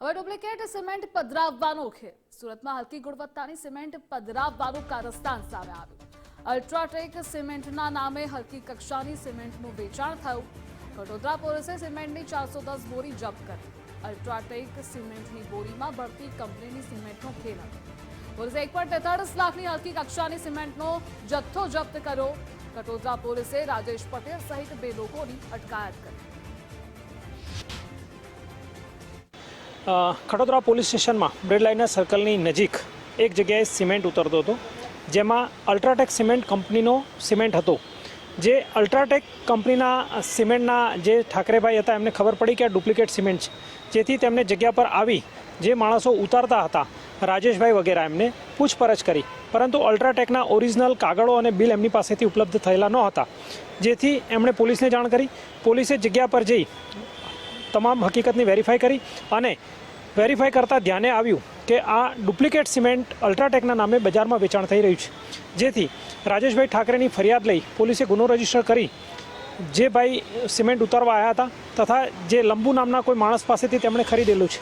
હવે duplicate cement પધરાવવાનો ખેલ સુરતમાં હલકી ગુણવત્તાની સિમેન્ટ પધરાવવાનું કારસ્તાન સામે આવ્યું। અલ્ટ્રાટેક સિમેન્ટના નામે હલકી કક્ષાની સિમેન્ટનું વેચાણ થયું। વડોદરા પોલીસે સિમેન્ટની 410 બોરી જપ્ત કરી। અલ્ટ્રાટેક સિમેન્ટની બોરીમાં બળતી કંપનીની સિમેન્ટનો ખેલ હતો। પોલીસે 1.43 લાખની હલકી કક્ષાની સિમેન્ટનો જથ્થો જપ્ત કર્યો। વડોદરા પોલીસે રાજેશ પટેલ સહિત 2 લોકોની અટકાયત કરી। ખડોદરા પોલીસ સ્ટેશનમાં બ્રેડલાઇનર સર્કલની નજીક એક જગ્યાએ સિમેન્ટ ઉતરતો હતો, જેમાં અલ્ટ્રાટેક સિમેન્ટ કંપનીનો સિમેન્ટ હતો। જે અલ્ટ્રાટેક કંપનીના સિમેન્ટના જે ઠાકરેભાઈ હતા એમને ખબર પડી કે આ ડુપ્લિકેટ સિમેન્ટ છે, જેથી તેમને જગ્યા પર આવી જે માણસો ઉતારતા હતા રાજેશભાઈ વગેરે એમને પૂછપરછ કરી, પરંતુ અલ્ટ્રાટેકના ઓરિજિનલ કાગળો અને બિલ એમની પાસેથી ઉપલબ્ધ થયેલા ન હતા, જેથી એમણે પોલીસને જાણ કરી। પોલીસે જગ્યા પર જઈ તમામ હકીકતની વેરીફાઈ કરી અને વેરીફાઈ કરતાં ધ્યાને આવ્યું કે આ ડુપ્લિકેટ સિમેન્ટ અલ્ટ્રાટેકના નામે બજારમાં વેચાણ થઈ રહ્યું છે, જેથી રાજેશભાઈ ઠાકરેની ફરિયાદ લઈ પોલીસે ગુનો રજીસ્ટર કરી જે ભાઈ સિમેન્ટ ઉતારવા આવ્યા હતા તથા જે લંબુ નામના કોઈ માણસ પાસેથી તેમણે ખરીદેલું છે।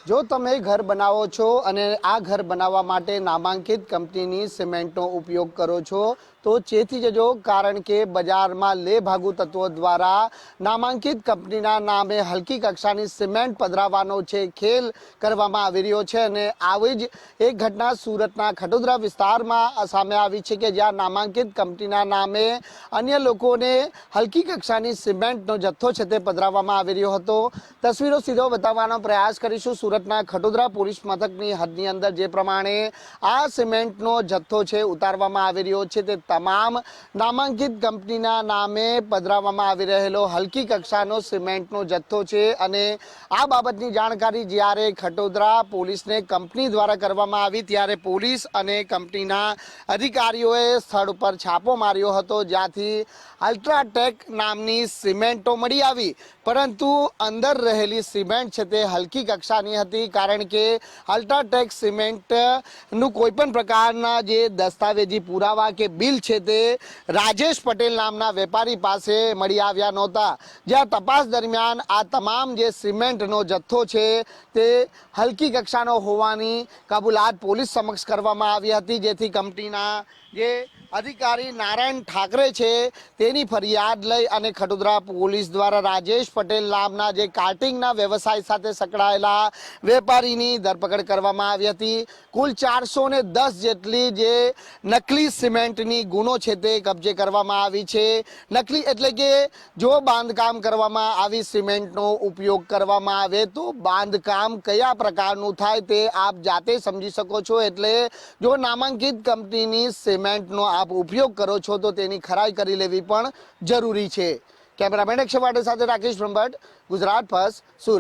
જો તમે ઘર બનાવો છો અને આ ઘર બનાવવા માટે નામાંકિત કંપનીની સિમેન્ટનો ઉપયોગ કરો છો તો ચેતી જજો, કારણ કે બજારમાં લેભાગુ તત્વો દ્વારા નામાંકિત કંપનીના નામે હલકી કક્ષાની સિમેન્ટ પધરાવવાનો છે ખેલ કરવામાં આવી રહ્યો છે। અને આવી જ એક ઘટના સુરતના ખડોદરા વિસ્તારમાં સામે આવી છે કે જ્યાં નામાંકિત કંપનીના નામે અન્ય લોકોને હલકી કક્ષાની સિમેન્ટનો જથ્થો છે તે પધરાવવામાં આવી રહ્યો હતો। તસવીરો સીધો બતાવવાનો પ્રયાસ કરીશું। સુરતના ખડોદરા પોલીસ મથકની હદની અંદર જે પ્રમાણે આ સિમેન્ટનો જથ્થો છે ઉતારવામાં આવી રહ્યો છે તે તમામ નામાંકિત કંપનીના નામે પધરાવવામાં આવી રહેલો હલકી કક્ષાનો સિમેન્ટનો જથ્થો છે। અને આ બાબતની જાણકારી જ્યારે ખડોદરા પોલીસને કંપની દ્વારા કરવામાં આવી ત્યારે પોલીસ અને કંપનીના અધિકારીઓએ સ્થળ ઉપર છાપો માર્યો હતો, જ્યાંથી અલ્ટ્રાટેક નામની સિમેન્ટો મળી આવી, પરંતુ અંદર રહેલી સિમેન્ટ છે તે હલકી કક્ષાની હતી, કારણ કે અલ્ટ્રાટેક સિમેન્ટનું કોઈ પણ પ્રકારના જે દસ્તાવેજી પુરાવા કે બિલ છે તે રાજેશ પટેલ નામના વેપારી પાસે મળી આવ્યા નહોતા। જ્યાં તપાસ દરમિયાન આ તમામ જે સિમેન્ટનો જથ્થો છે તે હલકી કક્ષાનો હોવાની કબૂલાત પોલીસ સમક્ષ કરવામાં આવી હતી, જેથી કંપનીના જે અધિકારી નારાયણ ઠાકરે છે તેની ફરિયાદ લઈ અને ખડોદરા પોલીસ દ્વારા રાજેશ પટેલ નામના જે કાર્ટિંગના વ્યવસાય સાથે સંકળાયેલા વેપારીની ધરપકડ કરવામાં આવી હતી। કુલ 410 જેટલી જે નકલી સિમેન્ટની ગુનો છે તે કબજે કરવામાં આવી છે। નકલી એટલે કે જો બાંધકામ કરવામાં આવી સિમેન્ટનો ઉપયોગ કરવામાં આવે તો બાંધકામ કયા પ્રકારનું થાય તે આપ જાતે સમજી શકો છો। એટલે જો નામાંકિત કંપનીની સિમેન્ટનો આપ ઉપયોગ કરો છો તો તેની ખરાઈ કરી લેવી પણ જરૂરી છે। કેમેરામેન અક્ષય વાડે સાથે રાકેશ બ્રહ્મભટ્ટ, ગુજરાત ફર્સ્ટ, સુરત।